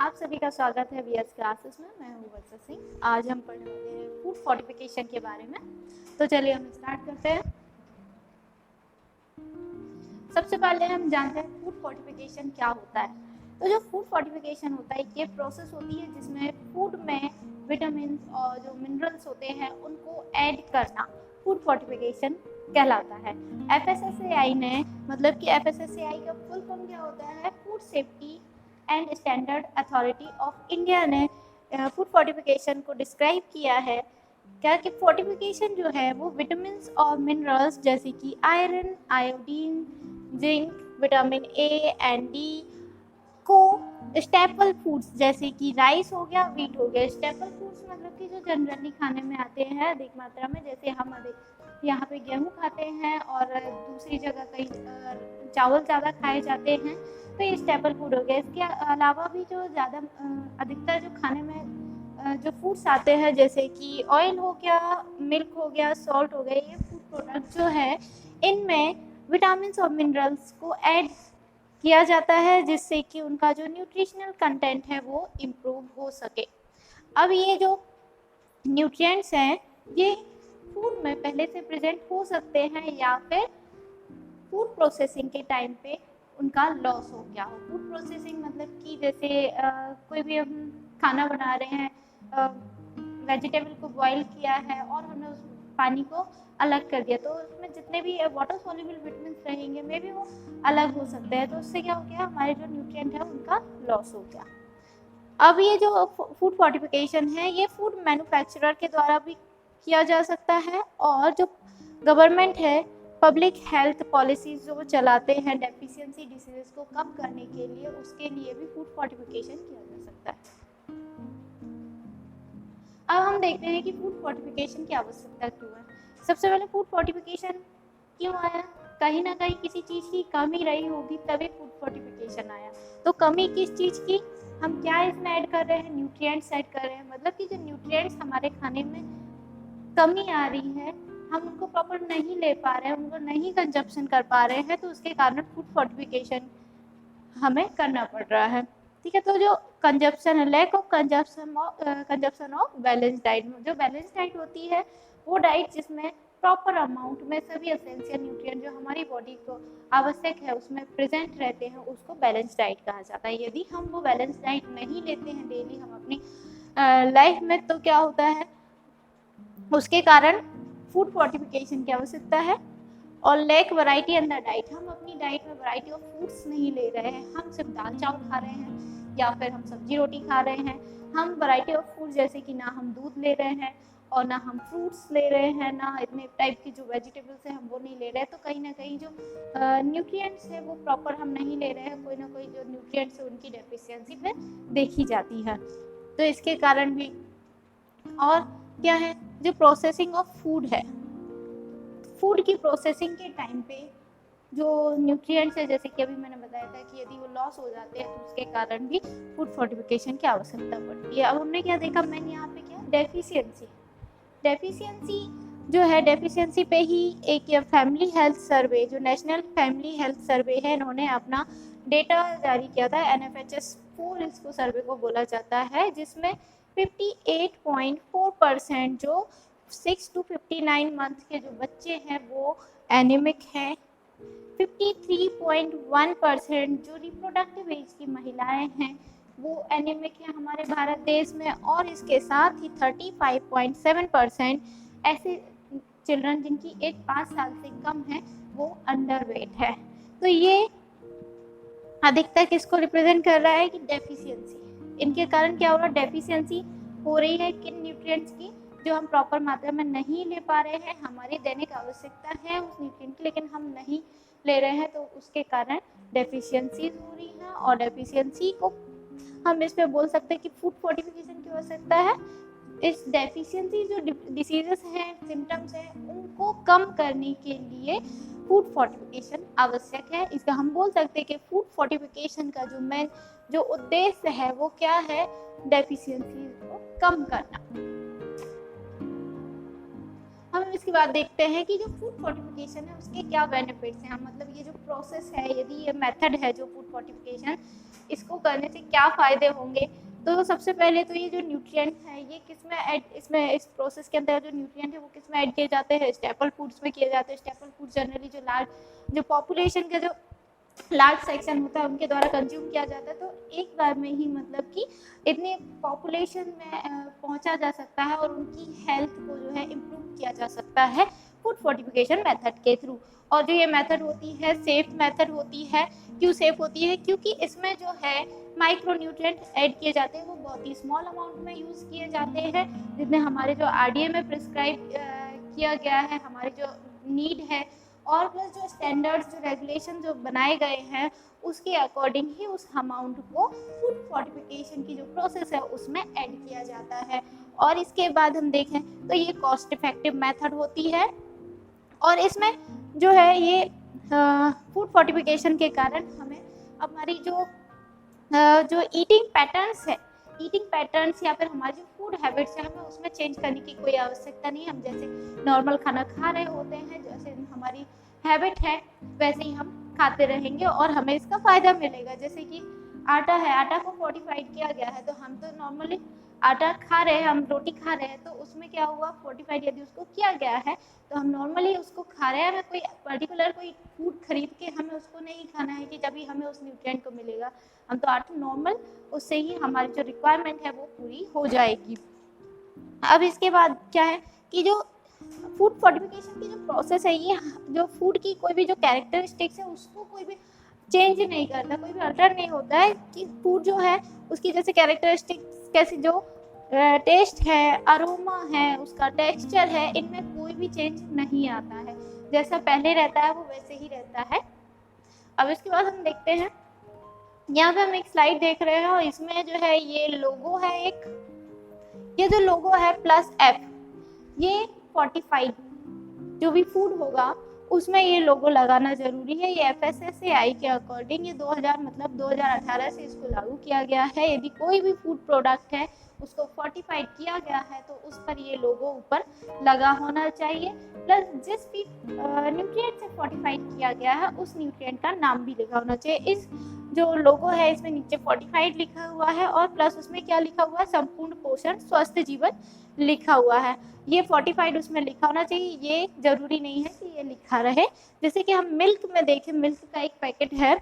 आप सभी का स्वागत है वीएस क्लासेस में। मैं हूँ वर्षा सिंह। आज हम पढ़ने वाले हैं फूड फोर्टिफिकेशन के बारे में। तो चलिए हम स्टार्ट करते हैं। सबसे पहले हम जानते हैं फूड फोर्टिफिकेशन क्या होता है। तो जो फूड फोर्टिफिकेशन होता है ये प्रोसेस होती है जिसमें फूड में विटामिन और जो मिनरल्स होते हैं उनको ऐड करना फूड फोर्टिफिकेशन कहलाता है। एफएसएसएआई ने मतलब कि एफएसएसएआई का फुल फॉर्म क्या होता है, food safety and standard authority of India ने फूड फोर्टिफिकेशन को डिस्क्राइब किया है क्या कि फोर्टिफिकेशन जो है वो विटामिन और मिनरल्स जैसे कि iron, iodine, zinc, vitamin A and D को स्टेपल फूड्स जैसे कि राइस हो गया, व्हीट हो गया। स्टेपल फूड्स मतलब कि जो जनरली खाने में आते हैं अधिक मात्रा में, जैसे हम अधिक यहाँ पे गेहूँ खाते हैं और दूसरी जगह कहीं चावल ज़्यादा खाए जाते हैं, तो ये स्टेपल फूड हो गया। इसके अलावा भी जो ज़्यादा अधिकतर जो खाने में जो फूड्स आते हैं जैसे कि ऑयल हो गया, मिल्क हो गया, सॉल्ट हो गया, ये फूड प्रोडक्ट जो है इनमें विटामिन और मिनरल्स को ऐड किया जाता है जिससे कि उनका जो न्यूट्रिशनल कंटेंट है वो इम्प्रूव हो सके। अब ये जो न्यूट्रिएंट्स हैं ये फूड में पहले से प्रेजेंट हो सकते हैं या फिर फूड प्रोसेसिंग के टाइम पे उनका लॉस हो गया हो। फूड प्रोसेसिंग मतलब कि जैसे कोई भी हम खाना बना रहे हैं, वेजिटेबल को बॉईल किया है और हमने उस पानी को अलग कर दिया, तो उसमें जितने भी वाटर सॉल्युबल विटामिन रहेंगे मे भी वो अलग हो सकते हैं, तो उससे क्या हो गया, हमारे जो न्यूट्रिएंट है उनका लॉस हो गया। अब ये जो फूड फोर्टिफिकेशन है ये फूड मैन्युफैक्चरर के द्वारा भी किया जा सकता है और जो गवर्नमेंट है पब्लिक हेल्थ पॉलिसीज जो चलाते हैं डेफिशिएंसी डिसीजेस को कम करने के लिए, उसके लिए भी फूड फोर्टिफिकेशन किया जा सकता है। अब हम देखते हैं कि फूड फोर्टिफिकेशन की आवश्यकता क्यों है। सबसे पहले फूड फोर्टिफिकेशन क्यों आया, कहीं ना कहीं किसी चीज़ की कमी रही होगी तभी फूड फोर्टिफिकेशन आया। तो कमी किस चीज़ की, हम क्या इसमें ऐड कर रहे हैं, न्यूट्रिएंट्स ऐड कर रहे हैं, मतलब कि जो न्यूट्रिएंट्स हमारे खाने में कमी आ रही है, हम उनको प्रॉपर नहीं ले पा रहे हैं, उनको नहीं कंजप्शन कर पा रहे हैं, तो उसके कारण फूड फोर्टिफिकेशन हमें करना पड़ रहा है। ठीक है, तो जो कंजप्शन है, lack of consumption of balance diet, जो बैलेंस डाइट होती है वो डाइट जिसमें प्रॉपर अमाउंट में सभी एसेंशियल न्यूट्रिएंट जो हमारी बॉडी को आवश्यक है उसमें प्रेजेंट रहते हैं, उसको बैलेंस डाइट कहा जाता है। यदि हम वो बैलेंस डाइट नहीं लेते हैं डेली हम अपनी लाइफ में, तो क्या होता है, उसके कारण फूड फोर्टिफिकेशन की आवश्यकता है। और lack variety in the diet, हम अपनी डाइट में वैरायटी ऑफ फूड्स नहीं ले रहे हैं, हम सिर्फ दाल चावल खा रहे हैं या फिर हम सब्जी रोटी खा रहे हैं। हम वैरायटी ऑफ फूड जैसे कि ना हम दूध ले रहे हैं और ना हम फ्रूट्स ले रहे हैं, ना इतने टाइप की जो वेजिटेबल्स हैं हम वो नहीं ले रहे हैं, तो कहीं ना कहीं जो न्यूट्रिएंट्स है वो प्रॉपर हम नहीं ले रहे हैं, कोई ना कोई जो न्यूट्रिएंट्स है उनकी डेफिशिएंसी पे देखी जाती है। तो इसके कारण भी और क्या है, जो प्रोसेसिंग ऑफ फूड है, फूड की प्रोसेसिंग के टाइम पे जो न्यूट्रिएंट्स है जैसे कि अभी मैंने बताया था कि यदि वो लॉस हो जाते हैं तो उसके कारण भी फूड फोर्टिफिकेशन की आवश्यकता पड़ती है। अब हमने क्या देखा, मैंने यहाँ पे क्या डेफिशिएंसी, डेफिशिएंसी जो है डेफिशिएंसी पे ही एक फैमिली हेल्थ सर्वे, जो नेशनल फैमिली हेल्थ सर्वे है, इन्होंने अपना डेटा जारी किया था, NFHS 4 इसको सर्वे को बोला जाता है, जिसमें 58.4% जो 6 to 59 मंथ के जो बच्चे हैं वो एनीमिक हैं। 53.1% जो रिप्रोडक्टिव एज की महिलाएं हैं वो एनीमिक है हमारे भारत देश में, और इसके साथ ही 35.7% ऐसे चिल्ड्रन जिनकी एज 5 साल से कम है वो अंडरवेट है। तो ये अधिकतर किसको रिप्रेजेंट कर रहा है कि डेफिशिएंसी, इनके कारण क्या हो रहा है, डेफिशिएंसी हो रही है किन न्यूट्रिएंट्स की, जो हम प्रॉपर मात्रा में नहीं ले पा रहे हैं, हमारी दैनिक आवश्यकता है उस न्यूट्रिएंट की लेकिन हम नहीं ले रहे हैं, तो उसके कारण डेफिशिएंसी हो रही है। और डेफिशिएंसी को हम इस पे बोल सकते हैं कि फूड फोर्टिफिकेशन की आवश्यकता है। इस डेफिशिएंसी जो डिसीजेस हैं, सिम्टम्स हैं, उनको कम करने के लिए फूड फोर्टिफिकेशन आवश्यक है। इसका हम बोल सकते हैं कि फूड फोर्टिफिकेशन का जो मेन जो उद्देश्य है वो क्या है, डेफिशिएंसी को कम करना। हम इसके बाद देखते हैं कि जो फूड फोर्टिफिकेशन है उसके क्या बेनिफिट्स हैं, मतलब ये जो प्रोसेस है, यदि ये मेथड है जो फूड फोर्टिफिकेशन, इसको करने से क्या फ़ायदे होंगे। तो सबसे पहले तो ये जो न्यूट्रिएंट है ये किस में ऐड, इसमें इस प्रोसेस के अंदर जो न्यूट्रिएंट है वो किस में ऐड किए जाते हैं, स्टेपल फूड्स में किए जाते हैं। स्टेपल फूड जनरली जो लार्ज जो पॉपुलेशन का जो लार्ज सेक्शन होता है उनके द्वारा कंज्यूम किया जाता है। तो एक बार में ही मतलब कि इतने पॉपुलेशन में पहुंचा जा सकता है और उनकी हेल्थ को जो है इम्प्रूव किया जा सकता है फूड फोर्टिफिकेशन मेथड के थ्रू। और जो ये मेथड होती है सेफ मेथड होती है। क्यों सेफ होती है? क्योंकि इसमें जो है माइक्रो न्यूट्रिएंट ऐड किए जाते हैं वो बहुत ही स्मॉल अमाउंट में यूज़ किए जाते हैं, जितने हमारे जो आरडीए में प्रिस्क्राइब किया गया है, हमारी जो नीड है, और प्लस जो स्टैंडर्ड्स जो रेगुलेशन जो बनाए गए हैं उसके अकॉर्डिंग ही उस अमाउंट को फूड फोर्टिफिकेशन की जो प्रोसेस है उसमें ऐड किया जाता है। और इसके बाद हम देखें तो ये कॉस्ट इफेक्टिव मेथड होती है, और इसमें जो है ये फूड फोर्टिफिकेशन के कारण हमें हमारी जो ईटिंग पैटर्न्स है, ईटिंग पैटर्न्स या फिर हमारी जो फूड हैबिट्स है, हमें उसमें चेंज करने की कोई आवश्यकता नहीं। हम जैसे नॉर्मल खाना खा रहे होते हैं, जैसे हमारी हैबिट है वैसे ही हम खाते रहेंगे और हमें इसका फ़ायदा मिलेगा। जैसे कि आटा है, आटा को फोर्टिफाइड किया गया है, तो हम तो नॉर्मली आटा खा रहे हैं, हम रोटी खा रहे हैं, तो उसमें क्या हुआ, फोर्टिफाइड यदि उसको किया गया है तो हम नॉर्मली उसको खा रहे हैं। हमें कोई पर्टिकुलर कोई फूड खरीद के हमें उसको नहीं खाना है कि तभी हमें उस न्यूट्रिएंट को मिलेगा। हम तो आटा नॉर्मल उससे ही हमारी जो रिक्वायरमेंट है वो पूरी हो जाएगी। अब इसके बाद क्या है कि जो फूड फोर्टिफिकेशन की जो प्रोसेस है, ये जो फूड की कोई भी जो कैरेक्टरिस्टिक्स है उसको कोई भी चेंज नहीं करता, कोई भी अल्टर नहीं होता है कि फूड जो है उसकी जैसे कैरेक्टरिस्टिक्स कैसी जो टेस्ट है, अरोमा है, उसका टेक्सचर है, इनमें कोई भी चेंज नहीं आता है। जैसा पहले रहता है वो वैसे ही रहता है। अब इसके बाद हम देखते हैं, यहाँ पे हम एक स्लाइड देख रहे हैं और इसमें जो है ये लोगो है एक, ये जो लोगो है +F, ये फोर्टिफाइड जो भी फूड होगा उसमें ये लोगो लगाना जरूरी है। ये FSSAI के अकॉर्डिंग ये 2000 मतलब 2018 से इसको लागू किया गया है। यदि कोई भी फूड प्रोडक्ट है उसको फोर्टिफाइड किया गया है तो उस पर ये लोगो ऊपर लगा होना चाहिए। प्लस जिस भी न्यूट्रिएंट से फोर्टिफाइड किया गया है उस न्यूट्रिएंट का नाम भी लिखा होना चाहिए। इस जो लोगो है इसमें नीचे फोर्टिफाइड लिखा हुआ है और प्लस उसमें क्या लिखा हुआ है, संपूर्ण पोषण स्वस्थ जीवन लिखा हुआ है। ये फोर्टिफाइड उसमें लिखा होना चाहिए, ये जरूरी नहीं है कि ये लिखा रहे। जैसे कि हम मिल्क में देखें, मिल्क का एक पैकेट है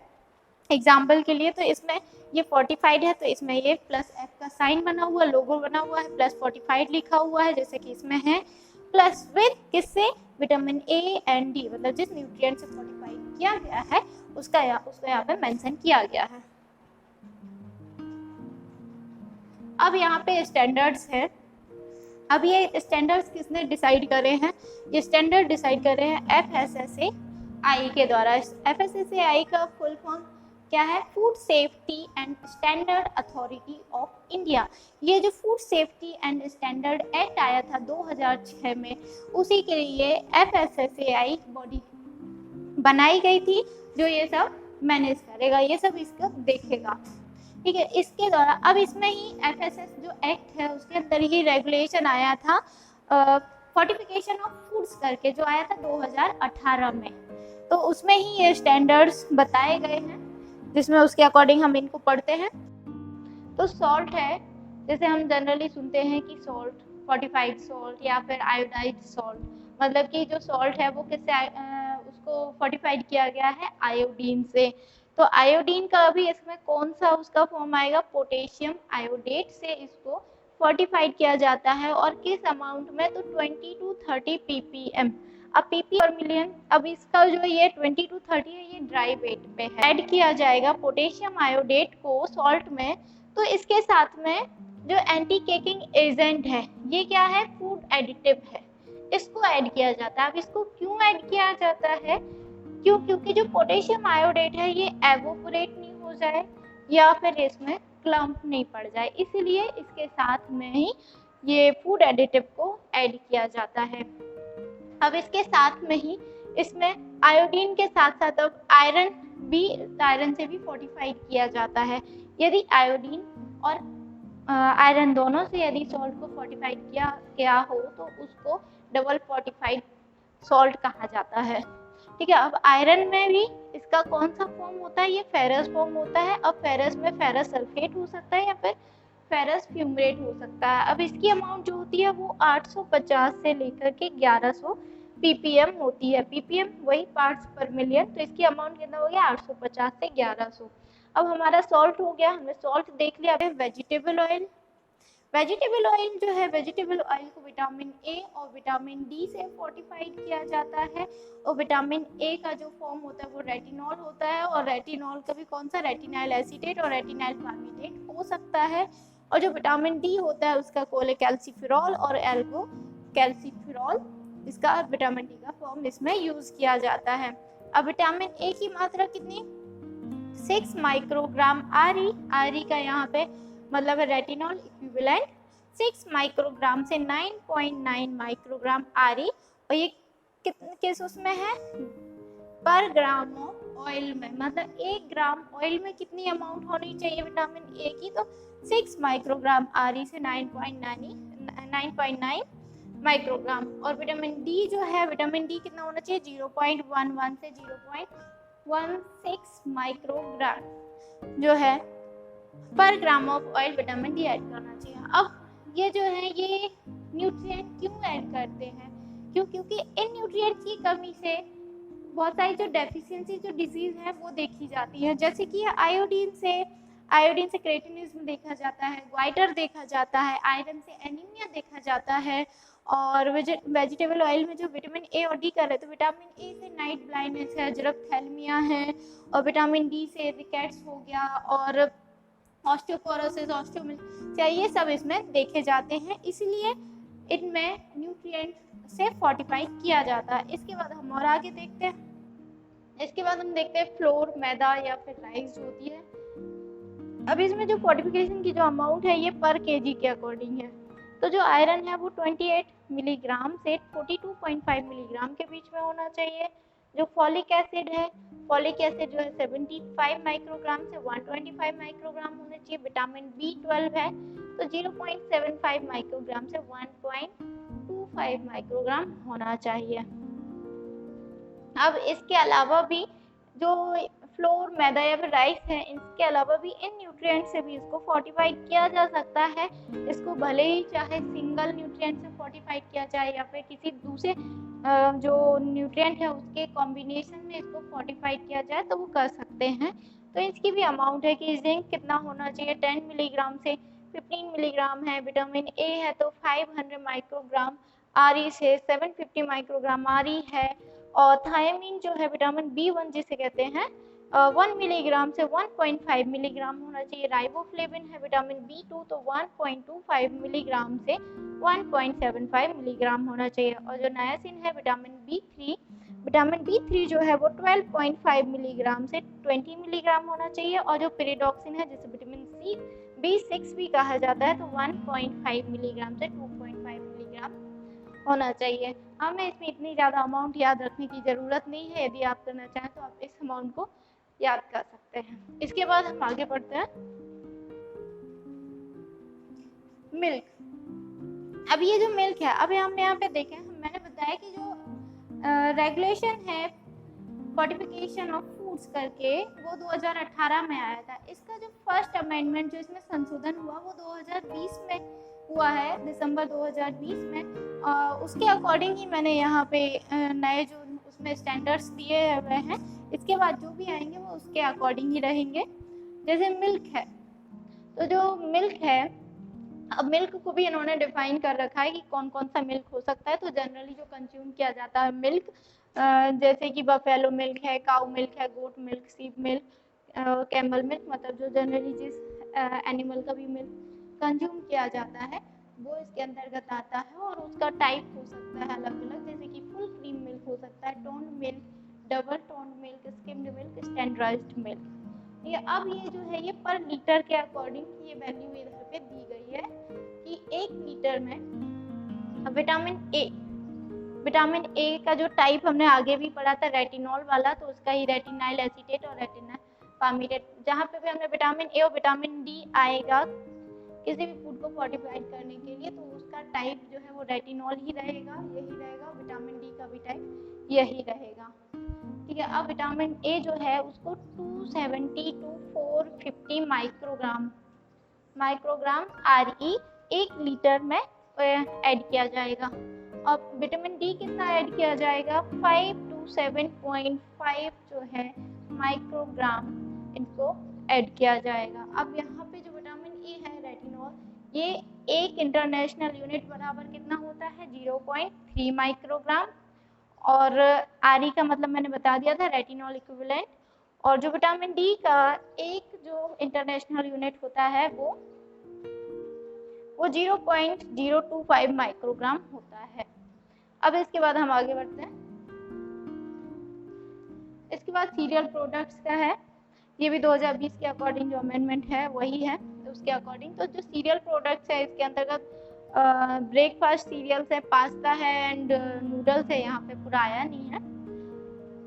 एग्जाम्पल के लिए, तो इसमें ये फोर्टिफाइड है तो इसमें ये +F का साइन बना हुआ, लोगो बना हुआ है, प्लस फोर्टिफाइड लिखा हुआ है, जैसे कि इसमें है प्लस विद किससे, विटामिन A एंड D, मतलब जिस न्यूट्रिएंट से फोर्टिफाइड किया गया है उसको यहाँ पे मेंशन किया गया है। अब यहाँ पे स्टैंडर्ड्स है। अब ये स्टैंडर्ड्स किसने डिसाइड करे हैं? ये स्टैंडर्ड डिसाइड करे हैं FSSAI के द्वारा। FSSAI का फुल फॉर्म क्या है? Food safety and standard authority of India. ये जो food safety and standard act आया था 2006 में, उसी के लिए FSSAI बॉडी बनाई गई थी जो ये सब मैनेज करेगा, ये सब इसको देखेगा। ठीक है, इसके द्वारा अब इसमें ही FSS जो एक्ट है उसके अंदर ही रेगुलेशन आया था फोर्टिफिकेशन ऑफ फूड्स करके, जो आया था 2018 में। तो उसमें ही ये स्टैंडर्ड्स बताए गए हैं जिसमें उसके अकॉर्डिंग हम इनको पढ़ते हैं। तो सॉल्ट है, जैसे हम जनरली सुनते हैं कि सॉल्ट, फोर्टिफाइड सॉल्ट या फिर आयोडाइज्ड सॉल्ट, मतलब कि जो सॉल्ट है वो किससे उसको फोर्टिफाइड किया गया है, आयोडीन से। तो आयोडीन का भी इसमें कौन सा उसका फॉर्म आएगा, पोटेशियम आयोडेट से इसको फोर्टिफाइड किया जाता है। और किस अमाउंट में, तो 20 to 30 ppm। अब ppm पर मिलियन, अब इसका जो ये 20 to 30 है ये ड्राई वेट पे है। ऐड किया जाएगा पोटेशियम आयोडेट को सॉल्ट में, तो इसके साथ में जो एंटी केकिंग एजेंट है, ये क्या है, फूड एडिटिव है, इसको ऐड किया जाता है। अब इसको क्यों ऐड किया जाता है? क्योंकि जो पोटेशियम आयोडेट है ये एवोपोरेट नहीं हो जाए या फिर इसमें क्लम्प नहीं पड़ जाए, इसीलिए इसके साथ में ही ये फूड एडिटिव को ऐड किया जाता है। अब इसके साथ में ही इसमें आयोडीन के साथ साथ अब आयरन भी, आयरन से भी फोर्टिफाइड किया जाता है। यदि आयोडीन और आयरन दोनों से यदि सॉल्ट को फोर्टिफाइड किया गया हो तो उसको डबल फोर्टिफाइड सॉल्ट कहा जाता है। ठीक है, अब आयरन में भी इसका कौन सा फॉर्म होता है, ये फेरस फॉर्म होता है। अब फेरस में फेरस सल्फेट हो सकता है या फिर फेरस फ्यूमरेट हो सकता है। अब इसकी अमाउंट जो होती है वो 850 से लेकर के 1100 ppm होती है। ppm वही पार्ट्स पर मिलियन, तो इसकी अमाउंट कितना हो गया 850 से 1100। अब हमारा सॉल्ट हो गया, हमने सॉल्ट देख लिया। वेजिटेबल ऑयल, वेजिटेबल ऑयल जो है, वेजिटेबल ऑयल को विटामिन ए और विटामिन डी से फोर्टिफाइड किया जाता है। और विटामिन ए का जो फॉर्म होता है वो रेटिनॉल होता है, और रेटिनॉल का भी कौन सा, रेटिनाइल एसीटेट और रेटिनाइल पाल्मिटेट हो सकता है। और जो विटामिन डी होता है उसका कोलेकैल्सिफेरॉल और एल्गो कैल्सिफेरॉल, इसका विटामिन डी का फॉर्म इसमें यूज किया जाता है। अब विटामिन ए की मात्रा कितनी, 6 माइक्रोग्राम आरई, आरई का यहाँ पे मतलब है रेटिनॉल इक्विवेलेंट, 6 माइक्रोग्राम से 9.9 माइक्रोग्राम आरई। और ये कितने केस उसमें है, पर ग्राम ऑफ ऑयल में, मतलब 1 ग्राम ऑयल में कितनी अमाउंट होनी चाहिए विटामिन ए की, तो 6 माइक्रोग्राम आरई से 9.9 माइक्रोग्राम। और विटामिन डी जो है, विटामिन डी कितना होना चाहिए, 0.11 से 0.16 माइक्रोग्राम जो है पर gram of oil vitamin D add करना चाहिए। अब ये जो है ये न्यूट्रिएंट क्यों ऐड करते हैं, क्योंकि इन न्यूट्रिएंट की कमी से बहुत सारी जो डेफिशिएंसी जो डिजीज है वो देखी जाती है। जैसे कि आयोडीन से क्रेटिनिज्म देखा जाता है, ग्वाइटर देखा जाता है, आयरन से एनीमिया देखा जाता है। और वेजिटेबल ऑयल में जो विटामिन ए और डी कर रहे, तो विटामिन ए से नाइट ब्लाइंडनेस है, जरप्थेल्मिया है, और विटामिन डी से रिकेट्स हो गया, और ऑस्टियोपोरोसिस, ऑस्टियोमिलिशिया, ये सब इसमें देखे जाते हैं। इसलिए इनमें न्यूट्रिएंट से फोर्टिफाई किया जाता है। इसके बाद हम और आगे देखते हैं, इसके बाद हम देखते हैं फ्लोर, मैदा या फिर राइस जो होती है। अब इसमें जो फोर्टिफिकेशन की जो अमाउंट है ये पर केजी के अकॉर्डिंग है। तो जो आयरन है वो 28 मिलीग्राम से 42.5 मिलीग्राम के बीच में होना चाहिए। जो फॉलिक एसिड है, फॉलिक एसिड जो है 75 माइक्रोग्राम से 125 माइक्रोग्राम होना चाहिए। विटामिन B12 है तो 0.75 माइक्रोग्राम से 1.25 माइक्रोग्राम होना चाहिए। अब इसके अलावा भी जो फ्लोर, मैदा या फिर राइस है, इसके अलावा भी इन न्यूट्रिएंट से भी इसको फोर्टिफाइड किया जा सकता है। इसको भले ही चाहे सिंगल न्यूट्रिएंट से फोर्टिफाइड किया जाए या फिर किसी दूसरे जो न्यूट्रिएंट है उसके कॉम्बिनेशन में इसको फोर्टिफाइड किया जाए तो वो कर सकते हैं। तो इसकी भी अमाउंट है कि जिंक कितना होना चाहिए, 10 मिलीग्राम से 15 मिलीग्राम है। विटामिन ए है तो 500 माइक्रोग्राम, आरई से 750 माइक्रोग्राम आरई है। और थायमीन जो है विटामिन B1 जिसे कहते हैं 1 मिलीग्राम से 1.5 मिलीग्राम होना चाहिए। राइबोफ्लेविन है विटामिन B2 तो 1.25 मिलीग्राम से 1.75 मिलीग्राम होना चाहिए। और जो नायासिन है विटामिन B3 जो है वो 12.5 मिलीग्राम से 20 मिलीग्राम होना चाहिए। और जो पेरिडॉक्सिन है जिसे विटामिन B6 भी कहा जाता है तो 1.5 मिलीग्राम से 2.5 मिलीग्राम होना चाहिए। हमें इसमें इतनी ज़्यादा अमाउंट याद रखने की ज़रूरत नहीं है। यदि आप करना चाहें तो आप इस अमाउंट को याद कर सकते हैं। इसके बाद हम आगे बढ़ते हैं मिल्क। अब ये जो मिल्क है, अब हमने यहाँ पे देखें, मैंने बताया कि जो रेगुलेशन है फोर्टिफिकेशन ऑफ फूड्स करके वो 2018 में आया था। इसका जो फर्स्ट अमेंडमेंट जो इसमें संशोधन हुआ वो 2020 में हुआ है, दिसंबर 2020 में। उसके अकॉर्डिंग ही मैंने यहाँ पे नए जो उसमें स्टैंडर्ड्स दिए हुए हैं, इसके बाद जो भी आएंगे वो उसके अकॉर्डिंग ही रहेंगे। जैसे मिल्क है, तो जो मिल्क है, अब मिल्क को भी इन्होंने डिफाइन कर रखा है कि कौन कौन सा मिल्क हो सकता है। तो जनरली जो कंज्यूम किया जाता है मिल्क, जैसे कि बफेलो मिल्क है, काऊ मिल्क है, गोट मिल्क, सीप मिल्क, कैमल मिल्क, मतलब जो जनरली जिस एनिमल का भी मिल्क कंज्यूम किया जाता है वो इसके अंतर्गत आता है। और उसका टाइप हो सकता है अलग अलग, जैसे कि फुल क्रीम मिल्क हो सकता है, toned milk, double toned milk, skimmed milk, standardised milk. अब ये जो है ये पर लीटर के अकॉर्डिंग ये वैल्यू इधर पे दी गई है कि 1 लीटर में विटामिन ए का जो टाइप हमने आगे भी पढ़ा था रेटिनॉल वाला, तो उसका ही रेटिनाइल एसीटेट और रेटिनाइल पामीटेट, जहाँ पे भी हमने विटामिन ए और विटामिन डी आएगा किसी भी फूड को फोर्टिफाइड करने के लिए, तो उसका टाइप जो है वो रेटिनॉल ही रहेगा, यही रहेगा। विटामिन डी का भी टाइप यही रहेगा, ठीक है। अब विटामिन ए जो है उसको 270 टू 450 माइक्रोग्राम RE 1 लीटर में ऐड किया जाएगा। अब विटामिन डी कितना ऐड किया जाएगा, 5 टू 7.5 जो है माइक्रोग्राम इनको ऐड किया जाएगा। अब यहाँ पे जो विटामिन ए है रेटिनॉल, ये एक इंटरनेशनल यूनिट बराबर कितना होता है, 0.3 माइक्रोग्राम। और RE का मतलब मैंने बता दिया था, रेटिनॉल इक्विवेलेंट। और जो विटामिन डी का एक जो इंटरनेशनल यूनिट होता है वो 0.025 माइक्रोग्राम होता है। अब इसके बाद हम आगे बढ़ते हैं। इसके बाद सीरियल प्रोडक्ट्स का है, ये भी 2020 के अकॉर्डिंग जो अमेंडमेंट है वही है, तो उसके अकॉर्डिंग तो जो सीरियल प्रोडक्ट्स है इसके अंतर्गत ब्रेकफास्ट सीरियल्स है, पास्ता है एंड नूडल्स है, यहाँ पे पूरा आया नहीं है।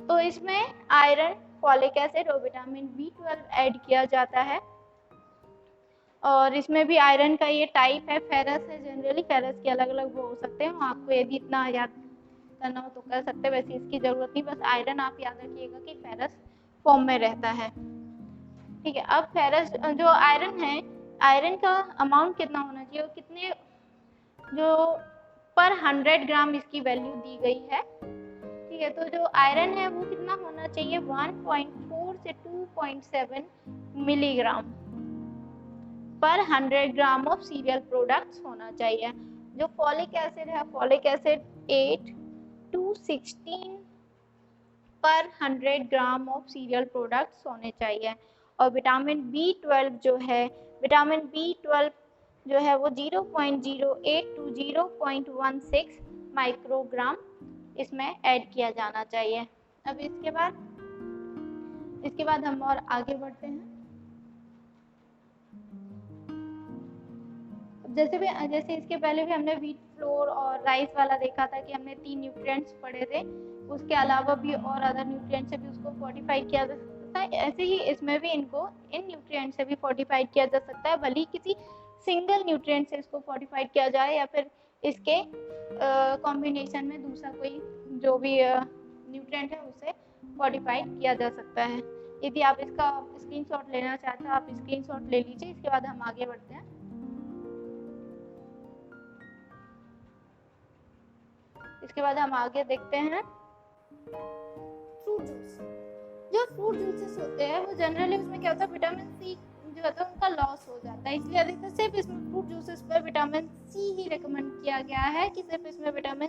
तो इसमें आयरन, फॉलिक एसिड और विटामिन B12 ऐड किया जाता है। और इसमें भी आयरन का ये टाइप है, फेरस है। जनरली फेरस के अलग अलग वो हो सकते हैं, आपको यदि इतना याद करना हो तो कर सकते हैं, वैसे इसकी जरूरत नहीं, बस आयरन आप याद रखिएगा कि फेरस फॉर्म में रहता है, ठीक है। अब फेरस जो आयरन है, आयरन का अमाउंट कितना होना चाहिए, कितने जो पर 100 ग्राम इसकी वैल्यू दी गई है, ठीक है। तो जो आयरन है वो कितना होना चाहिए, 1.4 से 2.7 मिलीग्राम पर 100 ग्राम ऑफ सीरियल प्रोडक्ट्स होना चाहिए। जो फॉलिक एसिड है, फॉलिक एसिड 8 to 16 पर 100 ग्राम ऑफ सीरियल प्रोडक्ट्स होने चाहिए। और विटामिन B12 जो है, विटामिन B12 जो है वो 0.08 टू 0.16 माइक्रोग्राम इसमें ऐड किया जाना चाहिए। अब इसके बाद हम और आगे बढ़ते हैं। जैसे इसके पहले भी हमने व्हीट फ्लोर और राइस वाला देखा था कि हमने 3 न्यूट्रिएंट्स पढ़े थे, उसके अलावा भी और अदर न्यूट्रिएंट से भी उसको फोर्टिफाइड किया जा सकता है। ऐसे ही इसमें भी इनको इन न्यूट्रिएंट से भी फोर्टिफाइड किया जा सकता है, भले ही किसी सिंगल न्यूट्रिएंट से इसको फोर्टिफाइड किया जाए या फिर इसके कॉम्बिनेशन में दूसरा कोई जो भी न्यूट्रिएंट है उसे फोर्टिफाइड किया जा सकता है। यदि आप इसका स्क्रीनशॉट लेना चाहते हैं, आप स्क्रीनशॉट ले लीजिए। इसके बाद हम आगे बढ़ते हैं। इसके बाद हम आगे देखते हैं फ्रूट जूस। जो फ्रूट जूसेस होते हैं वो जनरली उसमें क्या होता है, विटामिन सी जो होता है उनका लॉस हो जाता है, इसलिए अधिकतर सिर्फ इसमें फ्रूट जूसेस पर विटामिन सी ही रिकमेंड किया गया है कि सिर्फ इसमें विटामिन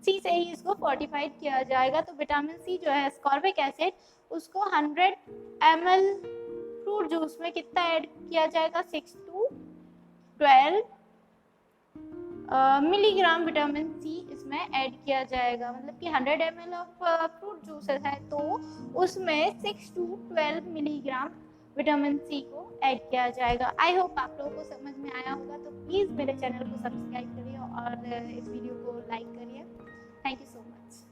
सी से ही इसको फोर्टिफाइड किया जाएगा। तो विटामिन सी जो है एस्कॉर्बिक एसिड, उसको 100 ml फ्रूट जूस में कितना ऐड किया जाएगा, 6 to 12 मिलीग्राम विटामिन सी इसमें ऐड किया जाएगा। मतलब कि 100 ml ऑफ फ्रूट जूस है तो उसमें 6 to 12 मिलीग्राम विटामिन सी को ऐड किया जाएगा। आई होप आप लोगों को समझ में आया होगा, तो प्लीज़ मेरे चैनल को सब्सक्राइब करिए और इस वीडियो को लाइक करिए। Thank you so much.